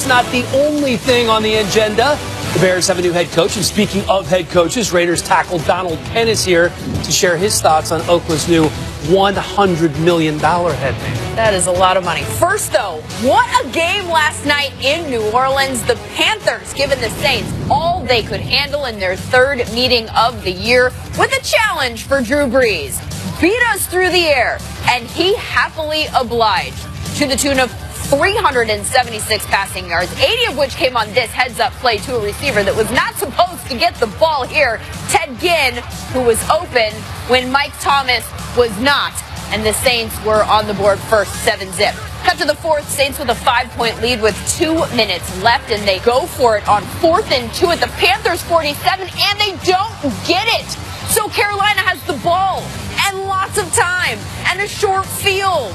that's not the only thing on the agenda. The Bears have a new head coach, and speaking of head coaches, Raiders tackle Donald Penn is here to share his thoughts on Oakland's new $100 million head man. That is a lot of money. First, though, what a game last night in New Orleans. The Panthers giving the Saints all they could handle in their third meeting of the year with a challenge for Drew Brees. Beat us through the air, and he happily obliged to the tune of 376 passing yards, 80 of which came on this heads-up play to a receiver that was not supposed to get the ball here. Ted Ginn, who was open when Mike Thomas was not, and the Saints were on the board first, 7-zip. Cut to the fourth, Saints with a 5-point lead with 2 minutes left, and they go for it on 4th and 2 at the Panthers 47, and they don't get it. So Carolina has the ball and lots of time and a short field.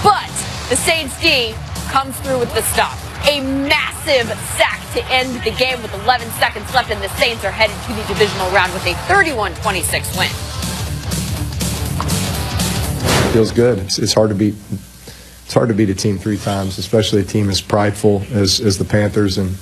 But the Saints D comes through with the stop. A massive sack to end the game with 11 seconds left, and the Saints are headed to the divisional round with a 31-26 win. Feels good. It's hard to beat. It's hard to beat a team 3 times, especially a team as prideful as the Panthers. And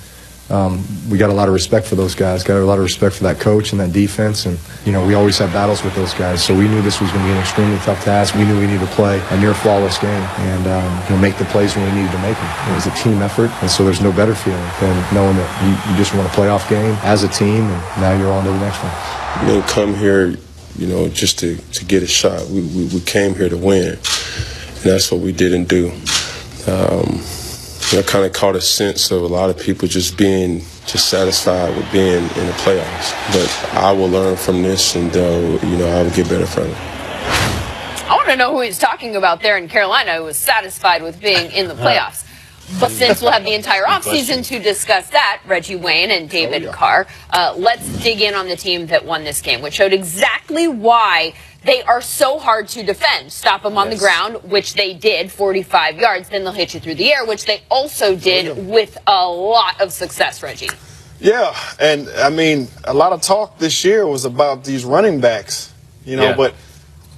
we got a lot of respect for those guys. Got a lot of respect for that coach and that defense. And we always have battles with those guys. So we knew this was going to be an extremely tough task. We knew we needed to play a near flawless game and make the plays when we needed to make them. It was a team effort, and so there's no better feeling than knowing that you just won a playoff game as a team, and now you're on to the next one. Come here, just to get a shot. We came here to win, and that's what we didn't do. I kind of caught a sense of a lot of people just being satisfied with being in the playoffs. But I will learn from this, and I will get better from it. I want to know who he's talking about there in Carolina who was satisfied with being in the playoffs. But since we'll have the entire offseason to discuss that, Reggie Wayne and David Carr, let's dig in on the team that won this game, which showed exactly why they are so hard to defend. Stop them on the ground, which they did, 45 yards. Then they'll hit you through the air, which they also did with a lot of success, Reggie. Yeah, and a lot of talk this year was about these running backs, but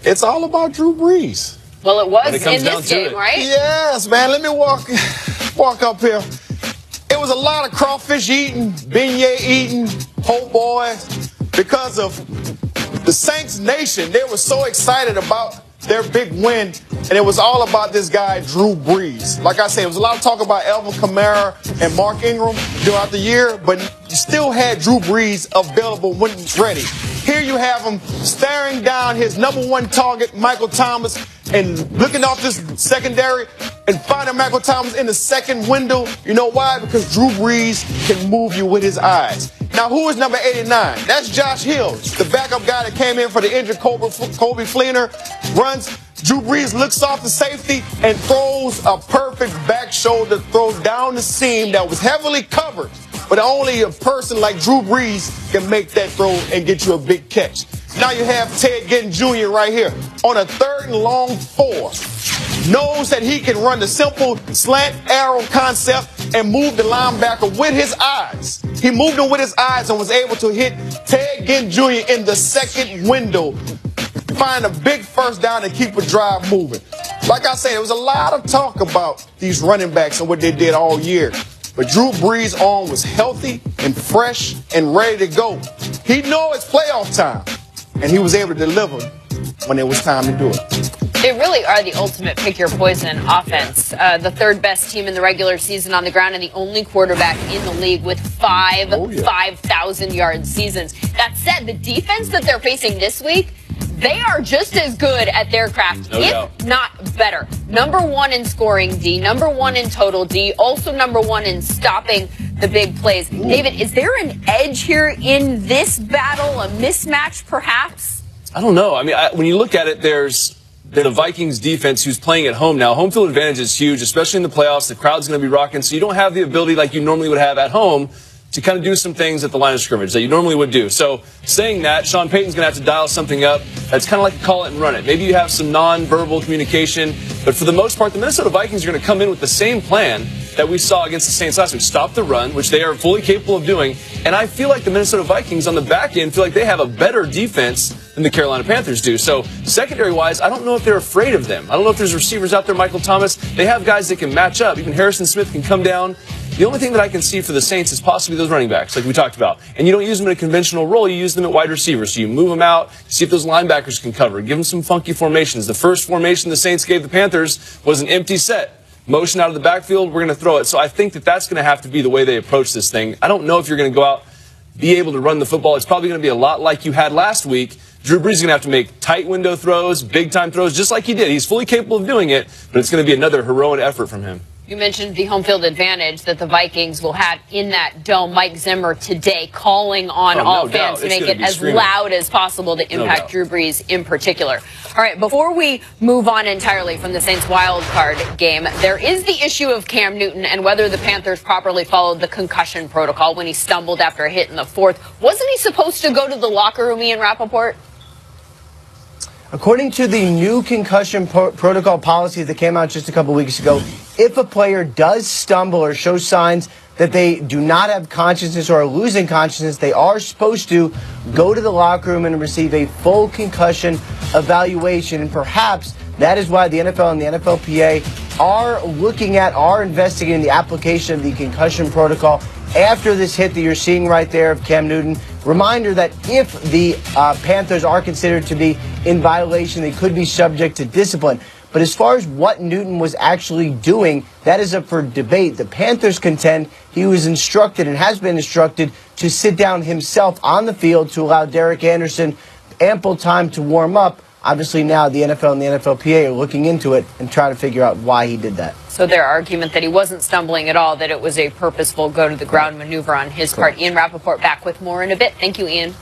it's all about Drew Brees. Well, it was in this game, right? Yes, man. Let me walk up here. It was a lot of crawfish eating, beignet eating, po' boys, because of the Saints Nation. They were so excited about their big win, and it was all about this guy, Drew Brees. Like I said, it was a lot of talk about Alvin Kamara and Mark Ingram throughout the year, but you still had Drew Brees available when ready. Here you have him staring down his #1 target, Michael Thomas, and looking off this secondary and finding Michael Thomas in the second window. You know why? Because Drew Brees can move you with his eyes. Now, who is number 89? That's Josh Hill, the backup guy that came in for the injured Kobe Fleener. Runs. Drew Brees looks off the safety and throws a perfect back shoulder throw down the seam that was heavily covered. But only a person like Drew Brees can make that throw and get you a big catch. Now you have Ted Ginn Jr. right here on a 3rd and long 4. Knows that he can run the simple slant arrow concept and move the linebacker with his eyes. He moved him with his eyes and was able to hit Ted Ginn Jr. in the second window. Find a big first down and keep a drive moving. Like I said, there was a lot of talk about these running backs and what they did all year. But Drew Brees' arm was healthy and fresh and ready to go. He knew it's playoff time, and he was able to deliver when it was time to do it. They really are the ultimate pick-your-poison offense. The 3rd best team in the regular season on the ground and the only quarterback in the league with 5 5,000-yard seasons. That said, the defense that they're facing this week, they are just as good at their craft, if not better. #1 in scoring D, #1 in total D, also #1 in stopping the big plays. David, is there an edge here in this battle, a mismatch perhaps? I don't know. When you look at it, there's the Vikings defense who's playing at home now. Home field advantage is huge, especially in the playoffs. The crowd's going to be rocking, so you don't have the ability like you normally would have at home to kind of do some things at the line of scrimmage that you normally would do. So saying that, Sean Payton's going to have to dial something up. That's kind of like a call it and run it. Maybe you have some non-verbal communication, but for the most part, the Minnesota Vikings are going to come in with the same plan that we saw against the Saints last week. Stop the run, which they are fully capable of doing. And I feel like the Minnesota Vikings on the back end feel like they have a better defense than the Carolina Panthers do. So secondary-wise, I don't know if they're afraid of them. I don't know if there's receivers out there, Michael Thomas. They have guys that can match up. Even Harrison Smith can come down The only thing that I can see for the Saints is possibly those running backs, like we talked about. And you don't use them in a conventional role, you use them at wide receiver. So you move them out, see if those linebackers can cover, give them some funky formations. The first formation the Saints gave the Panthers was an empty set. Motion out of the backfield, we're going to throw it. So I think that that's going to have to be the way they approach this thing. I don't know if you're going to go out, be able to run the football. It's probably going to be a lot like you had last week. Drew Brees is going to have to make tight window throws, big-time throws, just like he did. He's fully capable of doing it, but it's going to be another heroic effort from him. You mentioned the home field advantage that the Vikings will have in that dome. Mike Zimmer today calling on all fans to make it as loud as possible to impact Drew Brees in particular. All right, before we move on entirely from the Saints wild card game, there is the issue of Cam Newton and whether the Panthers properly followed the concussion protocol when he stumbled after a hit in the fourth. Wasn't he supposed to go to the locker room, Ian Rappaport? According to the new concussion protocol policy that came out just a couple weeks ago, if a player does stumble or show signs that they do not have consciousness or are losing consciousness, they are supposed to go to the locker room and receive a full concussion evaluation. And perhaps that is why the NFL and the NFLPA are investigating the application of the concussion protocol after this hit that you're seeing right there of Cam Newton. Reminder that if the Panthers are considered to be in violation, they could be subject to discipline. But as far as what Newton was actually doing, that is up for debate. The Panthers contend he was instructed and has been instructed to sit down himself on the field to allow Derek Anderson ample time to warm up. Obviously now the NFL and the NFLPA are looking into it and trying to figure out why he did that. So their argument that he wasn't stumbling at all, that it was a purposeful go-to-the-ground maneuver on his part. Ian Rappaport back with more in a bit. Thank you, Ian.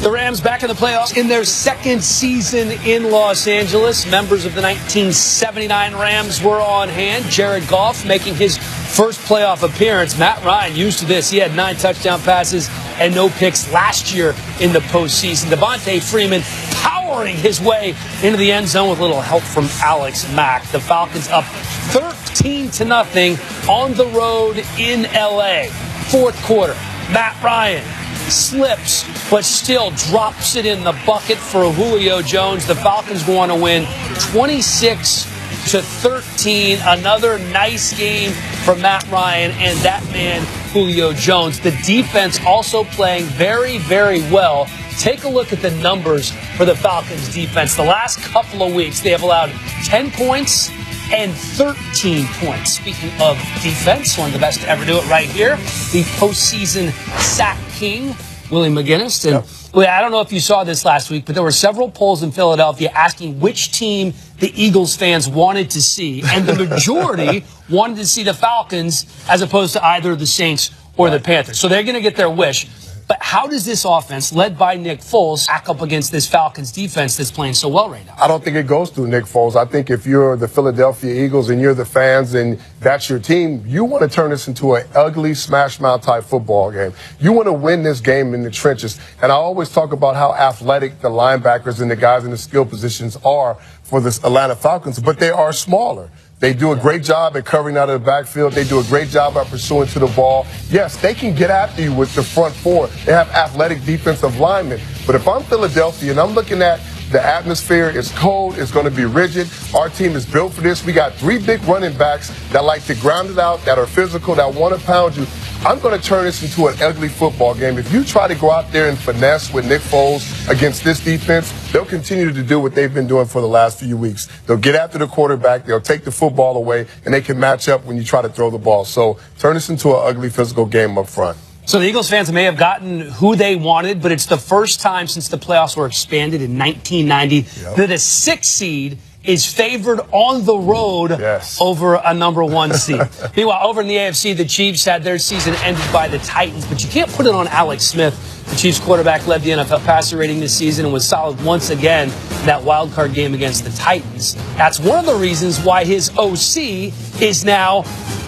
The Rams back in the playoffs in their second season in Los Angeles. Members of the 1979 Rams were on hand. Jared Goff making his first playoff appearance. Matt Ryan used to this. He had 9 touchdown passes and no picks last year in the postseason. Devontae Freeman powering his way into the end zone with a little help from Alex Mack. The Falcons up 13-0 on the road in L.A. Fourth quarter, Matt Ryan slips, but still drops it in the bucket for Julio Jones. The Falcons go on to win 26-13. Another nice game for Matt Ryan and that man, Julio Jones. The defense also playing very, very well. Take a look at the numbers for the Falcons defense. The last couple of weeks, they have allowed 10 points and 13 points. Speaking of defense, one of the best to ever do it right here, the postseason sack king, Willie McGinnis. And I don't know if you saw this last week, but there were several polls in Philadelphia asking which team the Eagles fans wanted to see. And the majority wanted to see the Falcons as opposed to either the Saints or the Panthers. So they're going to get their wish. But how does this offense, led by Nick Foles, stack up against this Falcons defense that's playing so well right now? I don't think it goes through Nick Foles. I think if you're the Philadelphia Eagles and you're the fans and that's your team, you want to turn this into an ugly smash-mouth type football game. You want to win this game in the trenches. And I always talk about how athletic the linebackers and the guys in the skill positions are for the Atlanta Falcons, but they are smaller. They do a great job at covering out of the backfield. They do a great job at pursuing to the ball. Yes, they can get after you with the front four. They have athletic defensive linemen. But if I'm Philadelphia and I'm looking at the atmosphere, it's cold, it's going to be rigid. Our team is built for this. We got 3 big running backs that like to ground it out, that are physical, that want to pound you. I'm going to turn this into an ugly football game. If you try to go out there and finesse with Nick Foles against this defense, they'll continue to do what they've been doing for the last few weeks. They'll get after the quarterback, they'll take the football away, and they can match up when you try to throw the ball. So turn this into an ugly physical game up front. So the Eagles fans may have gotten who they wanted, but it's the first time since the playoffs were expanded in 1990 that a 6 seed is favored on the road over a number 1 seed. Meanwhile, over in the AFC, the Chiefs had their season ended by the Titans, but you can't put it on Alex Smith. The Chiefs quarterback led the NFL passer rating this season and was solid once again in that wild card game against the Titans. That's one of the reasons why his OC is now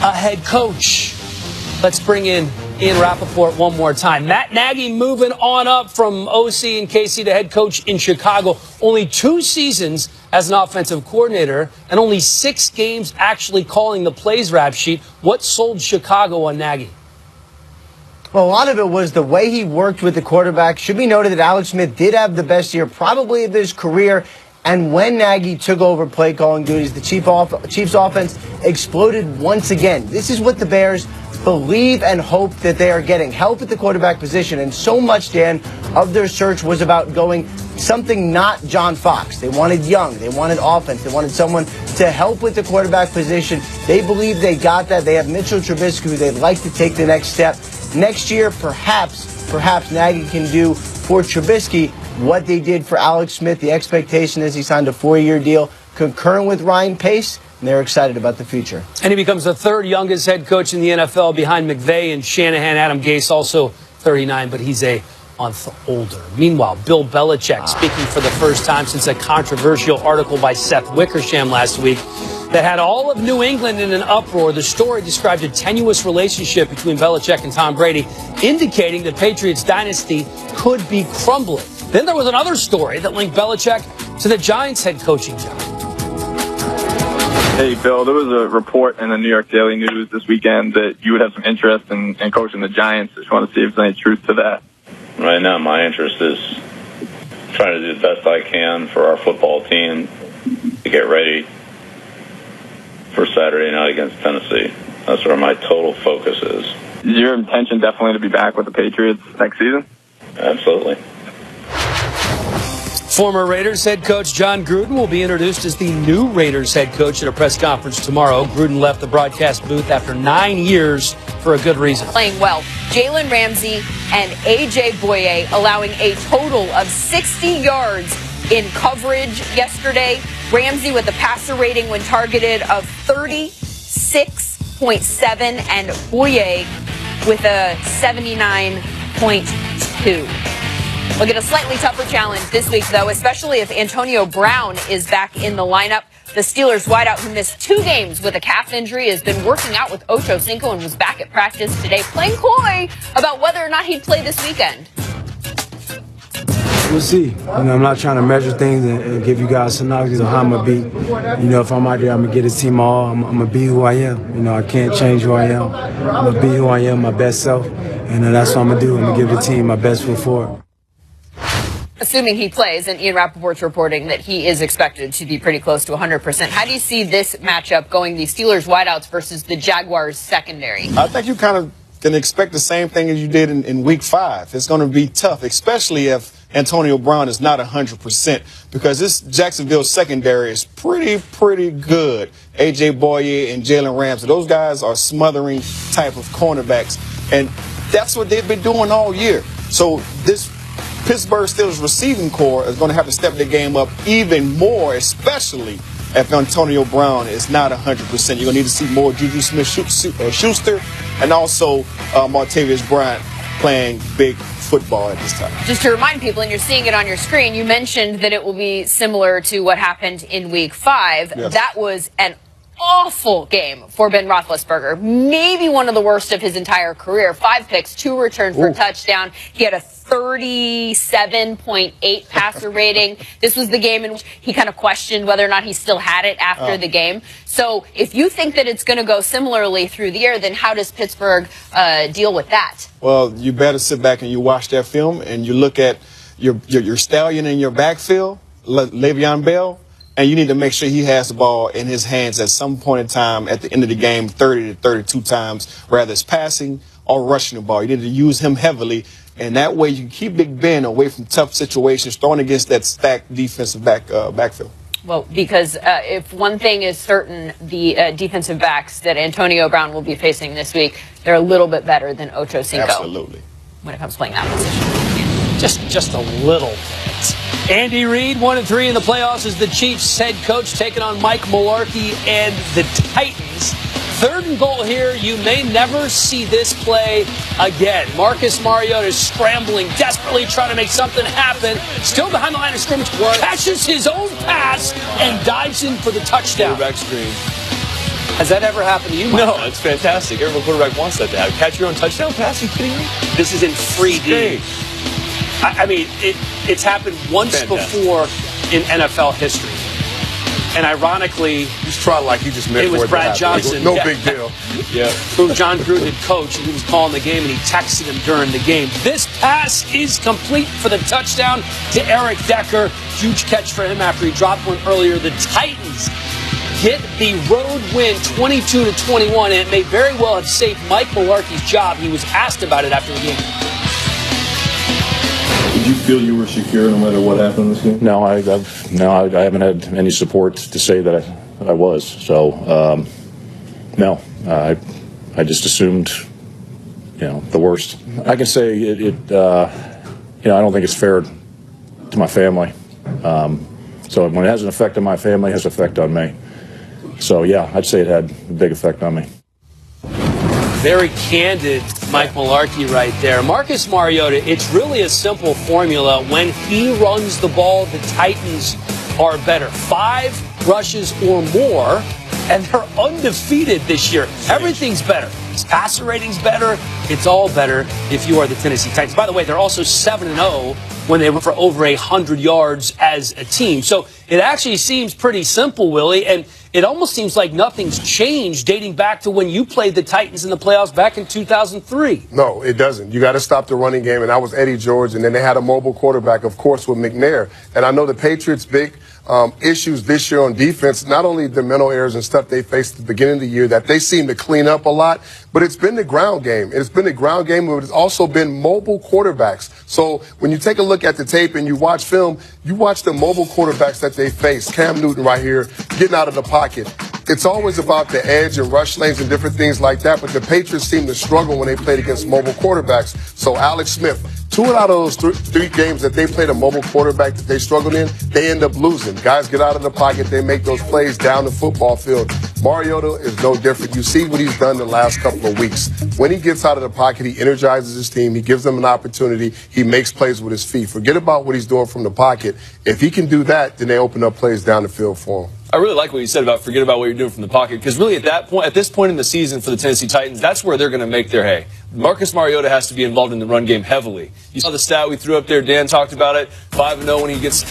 a head coach. Let's bring in Ian Rappaport one more time. Matt Nagy moving on up from OC and KC to head coach in Chicago. Only 2 seasons as an offensive coordinator and only 6 games actually calling the plays rap sheet. What sold Chicago on Nagy? Well, a lot of it was the way he worked with the quarterback. Should be noted that Alex Smith did have the best year probably of his career And when Nagy took over play calling duties, the Chiefs offense exploded once again. This is what the Bears believe and hope that they are getting. Help at the quarterback position. And so much, Dan, of their search was about going something not John Fox. They wanted young. They wanted offense. They wanted someone to help with the quarterback position. They believe they got that. They have Mitchell Trubisky, who they'd like to take the next step. Next year, perhaps Nagy can do for Trubisky what they did for Alex Smith. The expectation is he signed a 4-year deal concurrent with Ryan Pace, and they're excited about the future. And he becomes the third youngest head coach in the NFL behind McVay and Shanahan. Adam Gase, also 39, but he's a month older. Meanwhile, Bill Belichick speaking for the first time since a controversial article by Seth Wickersham last week that had all of New England in an uproar. The story described a tenuous relationship between Belichick and Tom Brady, indicating the Patriots dynasty could be crumbling. Then there was another story that linked Belichick to the Giants head coaching job. Hey, Bill, there was a report in the New York Daily News this weekend that you would have some interest in coaching the Giants. Just want to see if there's any truth to that. Right now, my interest is trying to do the best I can for our football team to get ready for Saturday night against Tennessee. That's where my total focus is. Is your intention definitely to be back with the Patriots next season? Absolutely. Former Raiders head coach John Gruden will be introduced as the new Raiders head coach at a press conference tomorrow. Gruden left the broadcast booth after 9 years for a good reason. Playing well. Jalen Ramsey and A.J. Boye allowing a total of 60 yards in coverage yesterday. Ramsey with a passer rating when targeted of 36.7 and Boye with a 79.2. We'll get a slightly tougher challenge this week, though, especially if Antonio Brown is back in the lineup. The Steelers wideout, who missed 2 games with a calf injury, has been working out with Ocho Cinco and was back at practice today, playing coy about whether or not he'd play this weekend. We'll see. I'm not trying to measure things and give you guys synopsis on how I'm going to be. If I'm out there, I'm going to get his team all. I'm going to be who I am. I can't change who I am. I'm going to be who I am, my best self. And that's what I'm going to do. I'm going to give the team my best foot forward. Assuming he plays, and Ian Rappaport's reporting that he is expected to be pretty close to 100%. How do you see this matchup going, the Steelers wideouts versus the Jaguars secondary? I think you kind of can expect the same thing as you did in Week 5. It's going to be tough, especially if Antonio Brown is not 100%, because this Jacksonville secondary is pretty good. A.J. Boye and Jalen Ramsey, those guys are smothering type of cornerbacks, and that's what they've been doing all year. So this Pittsburgh Steelers receiving core is going to have to step their game up even more, especially if Antonio Brown is not 100%. You're going to need to see more Juju Smith-Schuster and also Martavis Bryant playing big football at this time. Just to remind people, and you're seeing it on your screen, you mentioned that it will be similar to what happened in Week 5. Yes. That was an awful game for Ben Roethlisberger. Maybe one of the worst of his entire career. 5 picks, 2 returns for a touchdown. He had a 37.8 passer rating. This was the game in which he kind of questioned whether or not he still had it after the game. So if you think that it's going to go similarly through the year, then how does Pittsburgh deal with that? Well, you better sit back and you watch that film and you look at your stallion in your backfield, Le'Veon Bell, and you need to make sure he has the ball in his hands at some point in time at the end of the game, 30 to 32 times, whether it's passing or rushing the ball. You need to use him heavily, and that way you can keep Big Ben away from tough situations, throwing against that stacked defensive backfield. Well, because if one thing is certain, the defensive backs that Antonio Brown will be facing this week, they're a little bit better than Ocho Cinco. Absolutely. When it comes to playing that position. Just a little bit. Andy Reid, 1-3 in the playoffs as the Chiefs head coach, taking on Mike Mularkey and the Titans. 3rd and goal here. You may never see this play again. Marcus Mariota is scrambling, desperately trying to make something happen. Still behind the line of scrimmage, catches his own pass and dives in for the touchdown. Quarterback screen. Has that ever happened to you, Mike? No, it's fantastic. Every quarterback wants that to happen. Catch your own touchdown pass? Are you kidding me? This is in 3D. I mean, it's happened once before in NFL history. And ironically, he's trying like he just meant it was for it Brad to happen. Johnson. No big deal. Yeah. Who John Gruden had coached, and he was calling the game, and he texted him during the game. This pass is complete for the touchdown to Eric Decker. Huge catch for him after he dropped one earlier. The Titans get the road win 22-21, and it may very well have saved Mike Mularkey's job. He was asked about it after the game. Did you feel you were secure no matter what happened in this game? No, I haven't had any support to say that I was. So, no, I just assumed, the worst. I can say I don't think it's fair to my family. So when it has an effect on my family, it has an effect on me. So, yeah, I'd say it had a big effect on me. Very candid Mike Mularkey right there. Marcus Mariota, it's really a simple formula. When he runs the ball, the Titans are better. 5 rushes or more, and they're undefeated this year. Everything's better. His passer rating's better. It's all better if you are the Tennessee Titans. By the way, they're also 7-0 when they were for over 100 yards as a team. So it actually seems pretty simple, Willie, and it almost seems like nothing's changed dating back to when you played the Titans in the playoffs back in 2003. No, it doesn't. You got to stop the running game, and that was Eddie George, and then they had a mobile quarterback, of course, with McNair. And I know the Patriots' big issues this year on defense, not only the mental errors and stuff they faced at the beginning of the year that they seem to clean up a lot, but it's been the ground game. It's been the ground game, but it's also been mobile quarterbacks. So when you take a look at the tape and you watch film, you watch the mobile quarterbacks that they face. Cam Newton right here, getting out of the pocket. It's always about the edge and rush lanes and different things like that, but the Patriots seem to struggle when they played against mobile quarterbacks. So Alex Smith, 2 out of those 3 games that they played a mobile quarterback that they struggled in, they end up losing. Guys get out of the pocket, they make those plays down the football field. Mariota is no different. You see what he's done the last couple of weeks. When he gets out of the pocket, he energizes his team. He gives them an opportunity. He makes plays with his feet. Forget about what he's doing from the pocket. If he can do that, then they open up plays down the field for him. I really like what you said about forget about what you're doing from the pocket, because really at this point in the season for the Tennessee Titans, that's where they're going to make their hay. Marcus Mariota has to be involved in the run game heavily. You saw the stat we threw up there. Dan talked about it. 5-0 when he gets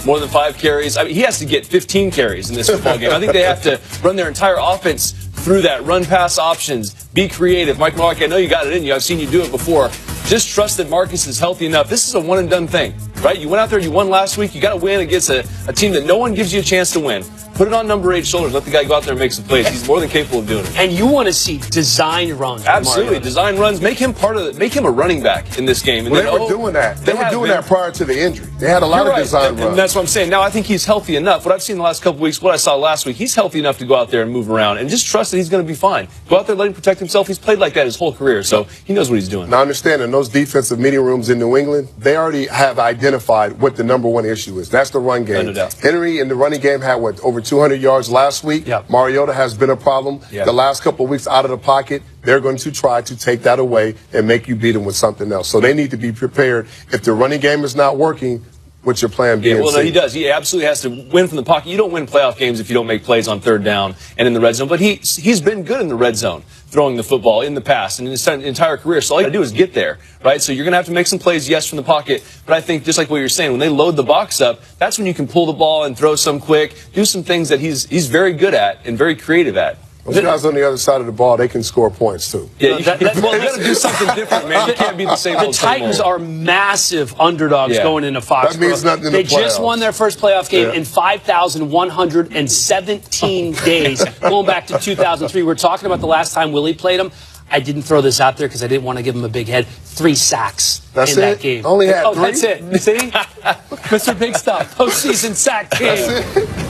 more than 5 carries. I mean, he has to get 15 carries in this football game. I think they have to run their entire offense through that. Run pass options. Be creative. Mike Mularkey, I know you got it in you. I've seen you do it before. Just trust that Marcus is healthy enough. This is a one-and-done thing, right? You went out there, you won last week. You got to win against a team that no one gives you a chance to win. Put it on number 8's shoulders. Let the guy go out there and make some plays. He's more than capable of doing it. And you want to see design runs. Absolutely. Design runs. Make him make him a running back in this game. And well, they were doing that. They were doing that prior to the injury. They had a lot of design runs. And that's what I'm saying. Now, I think he's healthy enough. What I've seen the last couple weeks, what I saw last week, he's healthy enough to go out there and move around. And just trust that he's going to be fine. Go out there, let him protect himself. He's played like that his whole career, so he knows what he's doing. Now, understand, in those defensive meeting rooms in New England, they already have identified what the number 1 issue is. That's the run game. No doubt. Henry in the running game had, over 200 yards last week. Yep. Mariota has been a problem. Yep. The last couple of weeks out of the pocket, they're going to try to take that away and make you beat them with something else. So they need to be prepared. If the running game is not working, what's your plan B? Yeah, well, no, he does. He absolutely has to win from the pocket. You don't win playoff games if you don't make plays on 3rd down and in the red zone. But he's been good in the red zone, throwing the football in the past and in his entire career. So all you got to do is get there, right? So you're going to have to make some plays, yes, from the pocket. But I think just like what you're saying, when they load the box up, that's when you can pull the ball and throw some quick, do some things that he's very good at and very creative at. Those guys on the other side of the ball, they can score points, too. Yeah, you got to do something different, man. You can't be the same old The Titans are massive underdogs going into Foxborough. That means nothing in the playoffs. They just won their first playoff game in 5,117 days, going back to 2003. We're talking about the last time Willie played them. I didn't throw this out there because I didn't want to give him a big head. 3 sacks in that game. Only had 3? That's it. See? Mr. Big Stuff, postseason sack king.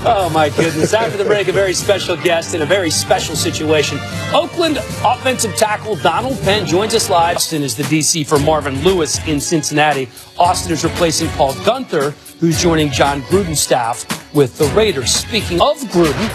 Oh, my goodness. After the break, a very special guest in a very special situation. Oakland offensive tackle Donald Penn joins us live. Austin is the DC for Marvin Lewis in Cincinnati. Austin is replacing Paul Gunther, who's joining John Gruden's staff with the Raiders. Speaking of Gruden,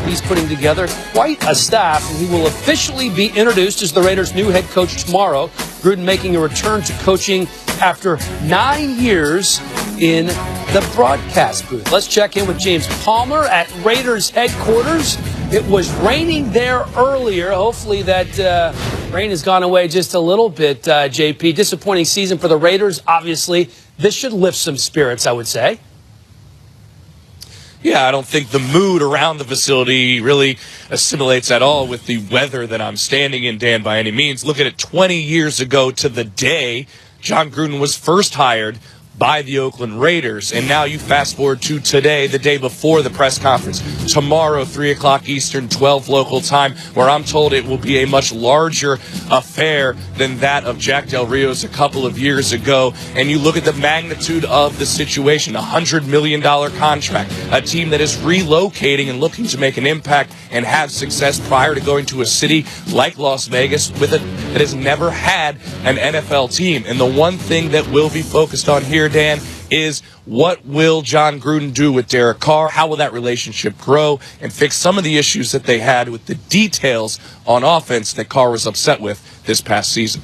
he's putting together quite a staff, and he will officially be introduced as the Raiders' new head coach tomorrow. Gruden making a return to coaching after 9 years in the broadcast booth. Let's check in with James Palmer at Raiders headquarters. It was raining there earlier. Hopefully that rain has gone away just a little bit, JP. Disappointing season for the Raiders, obviously. This should lift some spirits, I would say. Yeah, I don't think the mood around the facility really assimilates at all with the weather that I'm standing in, Dan, by any means. Look at it, 20 years ago to the day, John Gruden was first hired by the Oakland Raiders. And now you fast forward to today, the day before the press conference. Tomorrow, 3 o'clock Eastern, 12 local time, where I'm told it will be a much larger affair than that of Jack Del Rio's a couple of years ago. And you look at the magnitude of the situation, a $100 million contract, a team that is relocating and looking to make an impact and have success prior to going to a city like Las Vegas that has never had an NFL team. And the one thing that will be focused on here, Dan, is what will John Gruden do with Derek Carr? How will that relationship grow and fix some of the issues that they had with the details on offense that Carr was upset with this past season?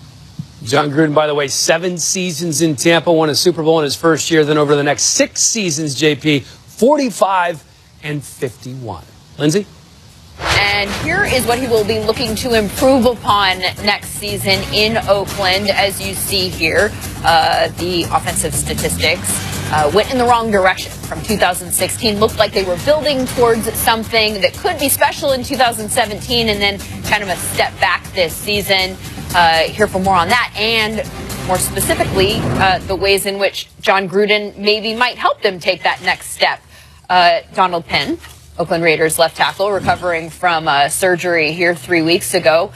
John Gruden, by the way, 7 seasons in Tampa, won a Super Bowl in his first year. Then over the next 6 seasons, JP, 45 and 51. Lindsay? And here is what he will be looking to improve upon next season in Oakland. As you see here, the offensive statistics went in the wrong direction from 2016. Looked like they were building towards something that could be special in 2017, and then kind of a step back this season. Here for more on that, and more specifically, the ways in which John Gruden maybe might help them take that next step. Donald Penn, Oakland Raiders left tackle, recovering from surgery here 3 weeks ago.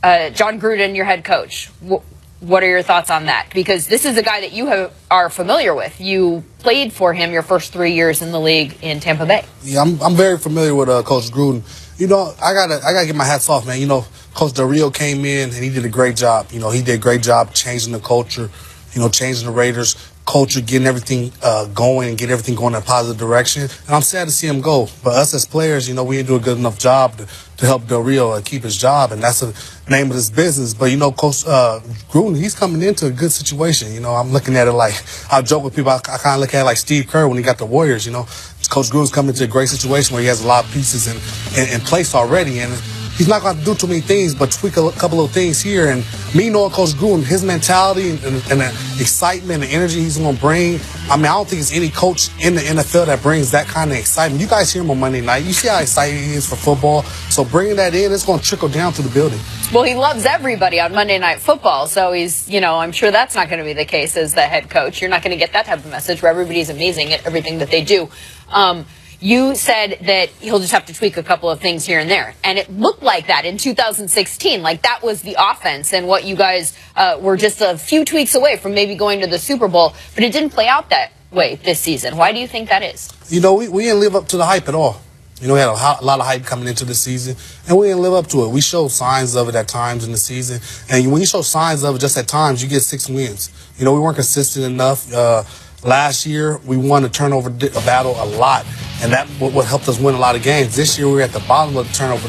John Gruden, your head coach. What are your thoughts on that? Because this is a guy that you are familiar with. You played for him your first 3 years in the league in Tampa Bay. Yeah, I'm very familiar with Coach Gruden. You know, I gotta get my hats off, man. You know, Coach Del Rio came in and he did a great job. You know, he did a great job changing the culture. You know, changing the Raiders culture, getting everything going and get everything going in a positive direction. And I'm sad to see him go. But us as players, you know, we didn't do a good enough job to help Del Rio keep his job, and that's the name of this business. But, you know, Coach Gruden, he's coming into a good situation. You know, I'm looking at it like, I joke with people, I kind of look at it like Steve Kerr when he got the Warriors, you know. Coach Gruden's coming into a great situation where he has a lot of pieces in place already, and he's not going to do too many things but tweak a couple of things here. And me knowing Coach Gruden, his mentality and the excitement and energy he's going to bring, I mean, I don't think there's any coach in the NFL that brings that kind of excitement. You guys hear him on Monday night. You see how excited he is for football. So bringing that in, it's going to trickle down to the building. Well, he loves everybody on Monday Night Football, so he's, you know, I'm sure that's not going to be the case as the head coach. You're not going to get that type of message where everybody's amazing at everything that they do. You said that he'll just have to tweak a couple of things here and there. And it looked like that in 2016. Like that was the offense and what you guys were just a few tweaks away from maybe going to the Super Bowl. But it didn't play out that way this season. Why do you think that is? You know, we didn't live up to the hype at all. You know, we had a lot of hype coming into the season, and we didn't live up to it. We showed signs of it at times in the season. And when you show signs of it just at times, you get 6 wins. You know, we weren't consistent enough. Last year, we won the turnover battle a lot, and that what helped us win a lot of games. This year, we were at the bottom of the turnover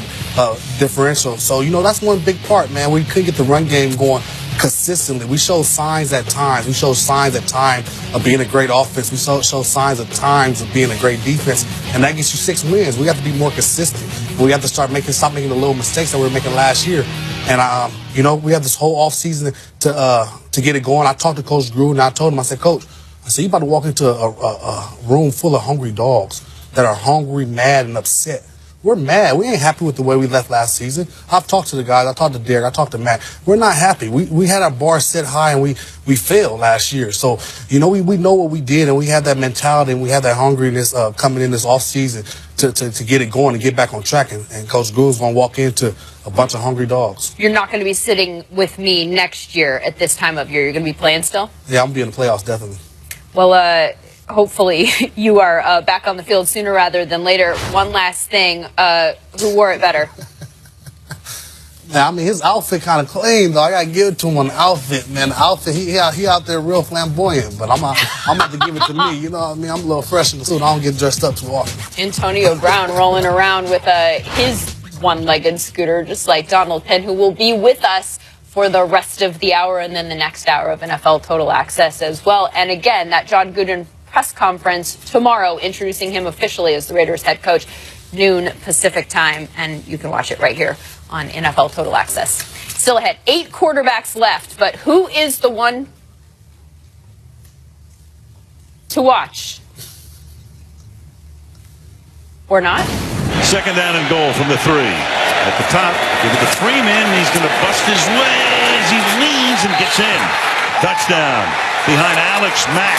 differential. So, you know, that's one big part, man. We couldn't get the run game going consistently. We showed signs at times. We showed signs at times of being a great offense. We showed signs at times of being a great defense, and that gets you 6 wins. We have to be more consistent. We have to stop making the little mistakes that we were making last year. And, you know, we have this whole offseason to get it going. I talked to Coach Gruden, and I told him, I said, Coach, I said, you about to walk into a room full of hungry dogs that are hungry, mad, and upset. We're mad. We ain't happy with the way we left last season. I've talked to the guys. I talked to Derek. I talked to Matt. We're not happy. We had our bar set high, and we failed last year. So, you know, we know what we did, and we had that mentality, and we had that hungriness coming in this offseason to get it going and get back on track. And Coach Gruden's going to walk into a bunch of hungry dogs. You're not going to be sitting with me next year at this time of year. You're going to be playing still? Yeah, I'm going to be in the playoffs, definitely. Well, hopefully you are back on the field sooner rather than later. One last thing, who wore it better? Now, I mean, his outfit kind of clean, though. I got to give it to him on the outfit, man. The outfit, he out there real flamboyant, but I'm about to give it to me. You know what I mean? I'm a little fresh in the suit. I don't get dressed up too often. Antonio Brown rolling around with his one-legged scooter, just like Donald Penn, who will be with us for the rest of the hour and then the next hour of NFL Total Access as well. And again, that John Gruden press conference tomorrow, introducing him officially as the Raiders head coach, noon Pacific time, and you can watch it right here on NFL Total Access. Still ahead, 8 quarterbacks left, but who is the one to watch? or not? Second down and goal from the 3. At the top, give it to Freeman. He's going to bust his way as he leans and gets in. Touchdown behind Alex Mack.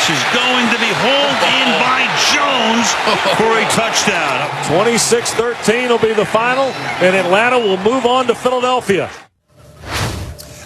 This is going to be hauled in by Jones for a touchdown. 26-13 will be the final, and Atlanta will move on to Philadelphia.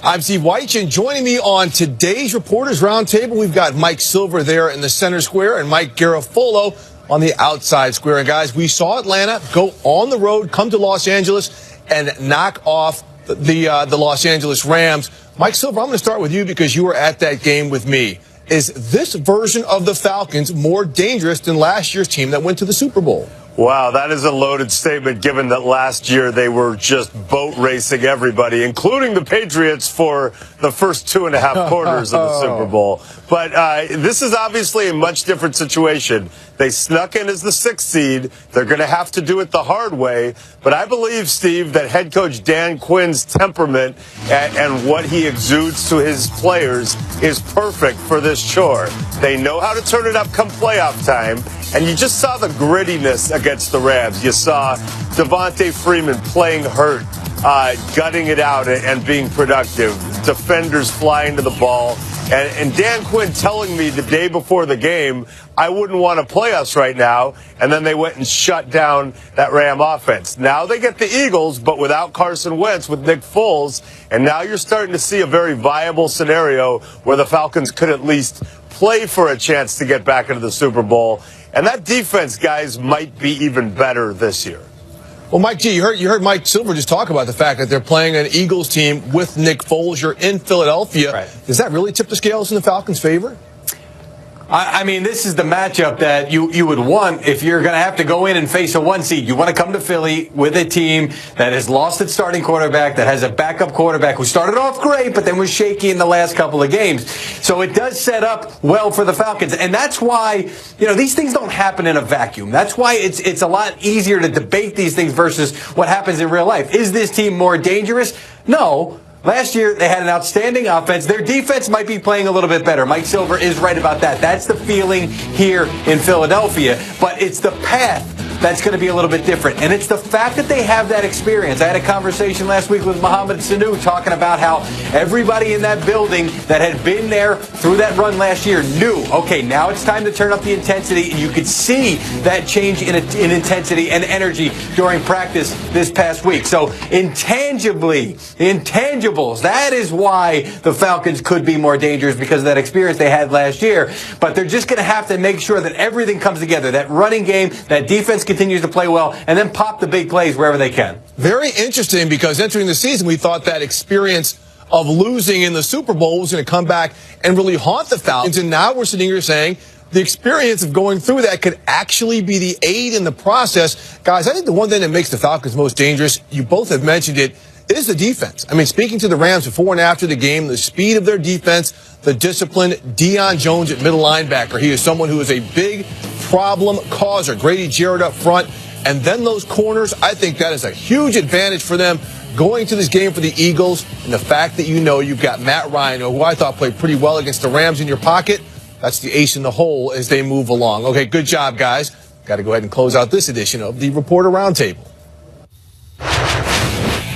I'm Steve White, and joining me on today's Reporters Roundtable, we've got Mike Silver there in the center square and Mike Garafolo on the outside square. And guys, we saw Atlanta go on the road, come to Los Angeles, and knock off the Los Angeles Rams. Mike Silver, I'm going to start with you because you were at that game with me. Is this version of the Falcons more dangerous than last year's team that went to the Super Bowl? Wow, that is a loaded statement given that last year they were just boat racing everybody, including the Patriots for the first 2.5 quarters of the Super Bowl. But this is obviously a much different situation. They snuck in as the 6th seed. They're going to have to do it the hard way. But I believe, Steve, that head coach Dan Quinn's temperament and what he exudes to his players is perfect for this chore. They know how to turn it up come playoff time. And you just saw the grittiness against the Rams. You saw Devontae Freeman playing hurt, gutting it out and being productive. Defenders flying to the ball. And Dan Quinn telling me the day before the game, I wouldn't want to play us right now. And then they went and shut down that Ram offense. Now they get the Eagles, but without Carson Wentz, with Nick Foles. And now you're starting to see a very viable scenario where the Falcons could at least play for a chance to get back into the Super Bowl. And that defense, guys, might be even better this year. Well, Mike G, you heard Mike Silver just talk about the fact that they're playing an Eagles team with Nick Foles. You're in Philadelphia. Right. Does that really tip the scales in the Falcons' favor? I mean, this is the matchup that you would want if you're going to have to go in and face a 1 seed. You want to come to Philly with a team that has lost its starting quarterback, that has a backup quarterback who started off great, but then was shaky in the last couple of games. So it does set up well for the Falcons. And that's why, these things don't happen in a vacuum. That's why it's a lot easier to debate these things versus what happens in real life. Is this team more dangerous? No. Last year, they had an outstanding offense. Their defense might be playing a little bit better. Mike Silver is right about that. That's the feeling here in Philadelphia. But it's the path that's going to be a little bit different. And it's the fact that they have that experience. I had a conversation last week with Mohamed Sanu talking about how everybody in that building that had been there through that run last year knew, okay, now it's time to turn up the intensity. And you could see that change in intensity and energy during practice this past week. So intangibles, that is why the Falcons could be more dangerous because of that experience they had last year. But they're just going to have to make sure that everything comes together. That running game, that defense continues to play well, and then pop the big plays wherever they can. Very interesting because entering the season, we thought that experience of losing in the Super Bowl was going to come back and really haunt the Falcons. And now we're sitting here saying the experience of going through that could actually be the aid in the process. Guys, I think the one thing that makes the Falcons most dangerous, you both have mentioned it, is the defense. I mean, speaking to the Rams before and after the game, the speed of their defense, the discipline, Deion Jones at middle linebacker. He is someone who is a big problem causer. Grady Jarrett up front. And then those corners, I think that is a huge advantage for them going to this game for the Eagles. And the fact that you've got Matt Ryan, who I thought played pretty well against the Rams, in your pocket, that's the ace in the hole as they move along. Okay, good job, guys. Got to go ahead and close out this edition of the Reporter Roundtable.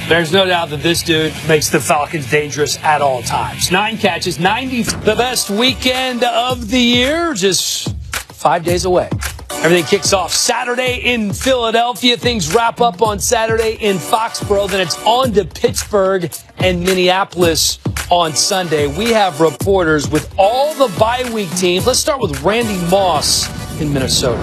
There's no doubt that this dude makes the Falcons dangerous at all times. 9 catches, 90. The best weekend of the year, just 5 days away. Everything kicks off Saturday in Philadelphia. Things wrap up on Saturday in Foxborough. Then it's on to Pittsburgh and Minneapolis on Sunday. We have reporters with all the bye week teams. Let's start with Randy Moss in Minnesota.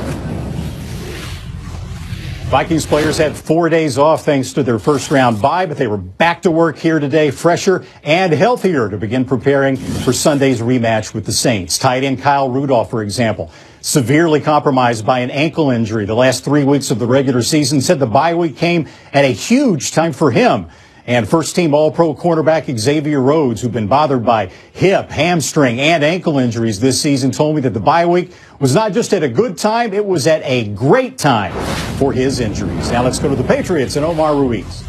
Vikings players had 4 days off thanks to their first round bye, but they were back to work here today, fresher and healthier to begin preparing for Sunday's rematch with the Saints. Tight end Kyle Rudolph, for example, severely compromised by an ankle injury the last 3 weeks of the regular season, said the bye week came at a huge time for him. And first-team All-Pro cornerback Xavier Rhodes, who've been bothered by hip, hamstring, and ankle injuries this season, told me that the bye week was not just at a good time, it was at a great time for his injuries. Now let's go to the Patriots and Omar Ruiz.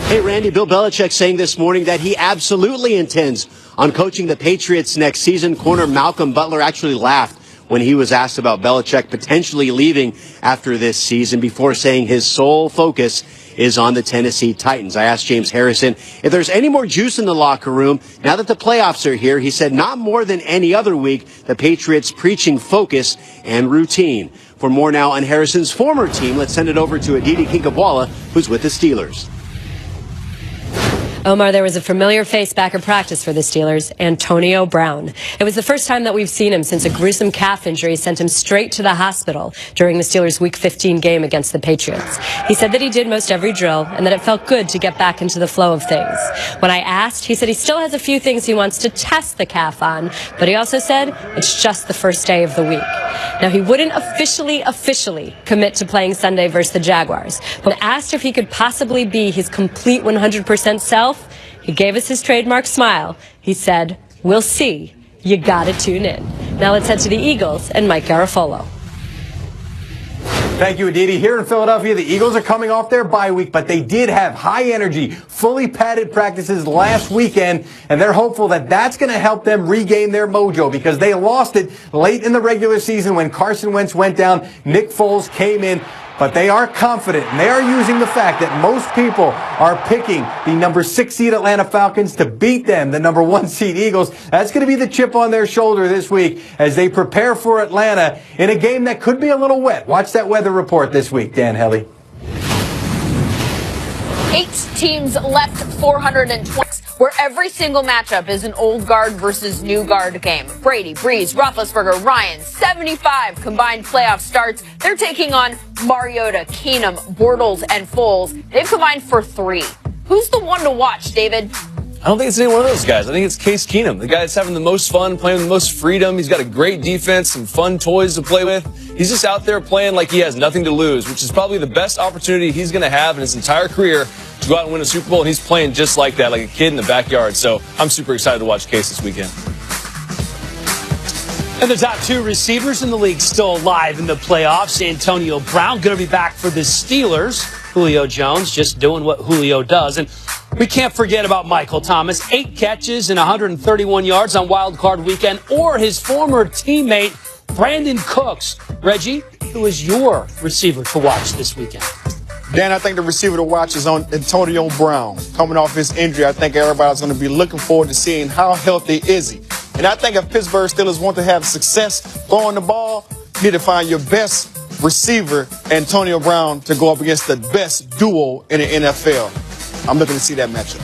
Hey, Randy, Bill Belichick saying this morning that he absolutely intends on coaching the Patriots next season. Corner Malcolm Butler actually laughed when he was asked about Belichick potentially leaving after this season before saying his sole focus is on the Tennessee Titans. I asked James Harrison if there's any more juice in the locker room now that the playoffs are here. He said not more than any other week, the Patriots preaching focus and routine. For more now on Harrison's former team, let's send it over to Aditi Kinkhabwala, who's with the Steelers. Omar, there was a familiar face back at practice for the Steelers, Antonio Brown. It was the first time that we've seen him since a gruesome calf injury sent him straight to the hospital during the Steelers' Week 15 game against the Patriots. He said that he did most every drill and that it felt good to get back into the flow of things. When I asked, he said he still has a few things he wants to test the calf on, but he also said it's just the first day of the week. Now, he wouldn't officially commit to playing Sunday versus the Jaguars, but when asked if he could possibly be his complete 100% self, he gave us his trademark smile. He said, "We'll see. You gotta tune in." Now let's head to the Eagles and Mike Garafolo. Thank you, Aditi. Here in Philadelphia, the Eagles are coming off their bye week, but they did have high energy, fully padded practices last weekend, and they're hopeful that that's going to help them regain their mojo because they lost it late in the regular season when Carson Wentz went down. Nick Foles came in. But they are confident, and they are using the fact that most people are picking the number 6 seed Atlanta Falcons to beat them, the number 1 seed Eagles. That's going to be the chip on their shoulder this week as they prepare for Atlanta in a game that could be a little wet. Watch that weather report this week, Dan Helly. 8 teams left 420, where every single matchup is an old guard versus new guard game. Brady, Breeze, Roethlisberger, Ryan, 75 combined playoff starts. They're taking on Mariota, Keenum, Bortles, and Foles. They've combined for 3. Who's the one to watch, David? I don't think it's any one of those guys. I think it's Case Keenum, the guy that's having the most fun, playing with the most freedom. He's got a great defense, some fun toys to play with. He's just out there playing like he has nothing to lose, which is probably the best opportunity he's going to have in his entire career to go out and win a Super Bowl. And he's playing just like that, like a kid in the backyard. So I'm super excited to watch Case this weekend. And the top 2 receivers in the league still alive in the playoffs. Antonio Brown going to be back for the Steelers. Julio Jones just doing what Julio does. And we can't forget about Michael Thomas. 8 catches and 131 yards on Wild Card Weekend. Or his former teammate, Brandon Cooks. Reggie, who is your receiver to watch this weekend? Dan, I think the receiver to watch is on Antonio Brown. Coming off his injury, I think everybody's going to be looking forward to seeing how healthy is he. And I think if Pittsburgh Steelers want to have success throwing the ball, you need to find your best receiver, Antonio Brown, to go up against the best duo in the NFL. I'm looking to see that matchup.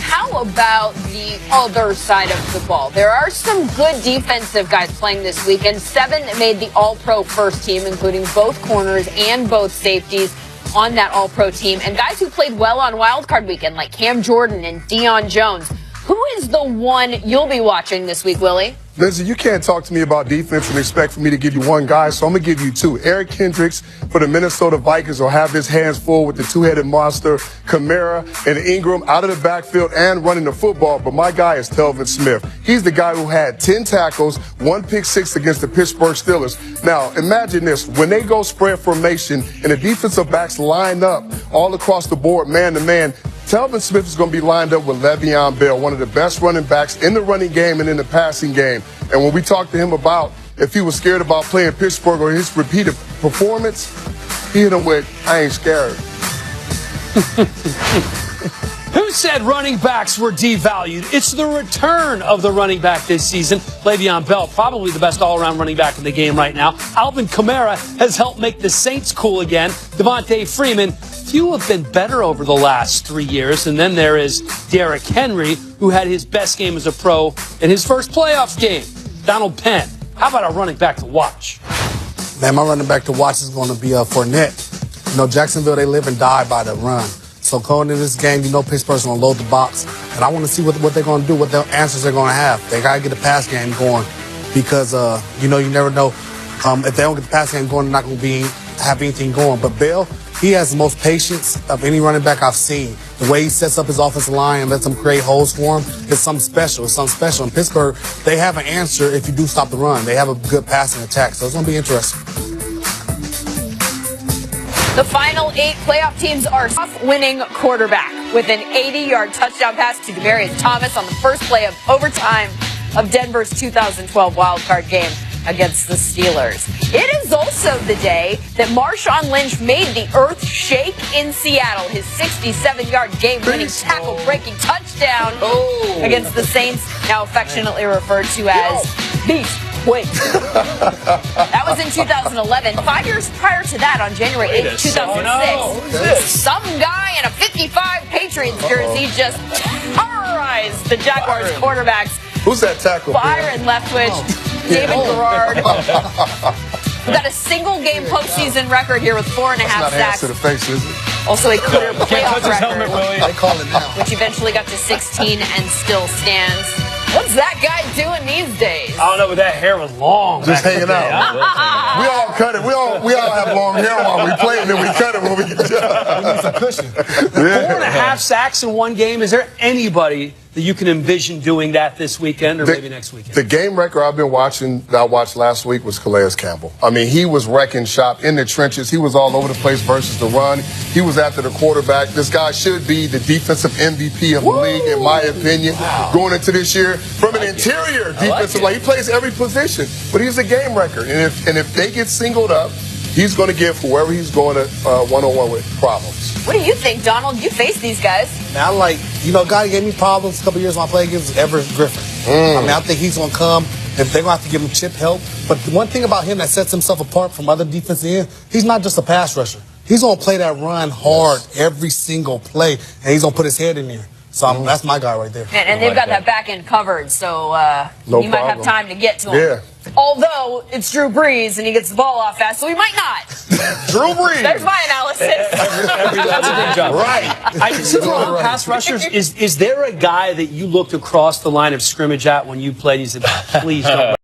How about the other side of the ball? There are some good defensive guys playing this weekend. 7 made the All-Pro first team, including both corners and both safeties on that All-Pro team, and guys who played well on Wild Card Weekend, like Cam Jordan and Deion Jones. Who is the one you'll be watching this week, Willie? Listen, you can't talk to me about defense and expect for me to give you one guy, so I'm going to give you 2. Eric Kendricks for the Minnesota Vikings will have his hands full with the 2-headed monster, Kamara and Ingram out of the backfield and running the football, but my guy is Telvin Smith. He's the guy who had 10 tackles, 1 pick 6 against the Pittsburgh Steelers. Now, imagine this. When they go spread formation and the defensive backs line up all across the board, man to man, Telvin Smith is going to be lined up with Le'Veon Bell, one of the best running backs in the running game and in the passing game. And when we talked to him about if he was scared about playing Pittsburgh or his repeated performance, he hit him with, "I ain't scared." Who said running backs were devalued? It's the return of the running back this season. Le'Veon Bell, probably the best all-around running back in the game right now. Alvin Kamara has helped make the Saints cool again. Devontae Freeman, few have been better over the last 3 years. And then there is Derrick Henry, who had his best game as a pro in his first playoff game. Donald Penn, how about a running back to watch? Man, my running back to watch is going to be Fournette. You know, Jacksonville, they live and die by the run. So going into this game, you know Pittsburgh's going to load the box. And I want to see what they're going to do, what their answers they're going to have. They got to get the pass game going because, you know, you never know. If they don't get the pass game going, they're not going to have anything going. But Bell, he has the most patience of any running back I've seen. The way he sets up his offensive line and lets them create holes for him is something special. It's something special. In Pittsburgh, they have an answer if you do stop the run. They have a good passing attack. So it's going to be interesting. The final 8 playoff teams are winning quarterback with an 80-yard touchdown pass to Demaryius Thomas on the first play of overtime of Denver's 2012 wildcard game. against the Steelers. It is also the day that Marshawn Lynch made the earth shake in Seattle. His 67-yard game-winning tackle-breaking touchdown against the Saints, now affectionately referred to as Beast. Wait. That was in 2011. 5 years prior to that, on January 8th, 2006, some guy in a 55 Patriots jersey just terrorized the Jaguars quarterbacks. Who's that tackle? Byron Leftwich, David Garrard. We've got a single-game postseason record here with 4.5 sacks. To the face, is it? Also a clear playoff record, helmet, Willie. I call it now. which eventually got to 16 and still stands. What's that guy doing these days? I don't know, but that hair was long. Just back in hanging the day. out. We all cut it. We all have long hair while we play, and then we cut it when we get done. We need some cushion. 4.5 sacks in one game. Is there anybody that you can envision doing that this weekend or maybe next weekend? The game record I watched last week was Calais Campbell. I mean, he was wrecking shop in the trenches. He was all over the place versus the run. He was after the quarterback. This guy should be the defensive MVP of the league, in my opinion, going into this year. From an interior defensive, he plays every position, but he's a game record. And if they get singled up, he's going to give whoever he's going to one-on-one with problems. What do you think, Donald? You face these guys. Now, a guy that gave me problems a couple years when I played against Everett Griffin. I mean, I think he's going to come, and they're going to have to give him chip help. But the one thing about him that sets himself apart from other defensive ends, he's not just a pass rusher. He's going to play that run hard every single play, and he's going to put his head in there. So that's my guy right there. And they've got that back end covered, so you might have time to get to him. Yeah. Although it's Drew Brees and he gets the ball off fast, so he might not. Drew Brees. There's my analysis. That's a good job. Right. Since we're on pass rushers, is there a guy that you looked across the line of scrimmage at when you played? You said, please don't.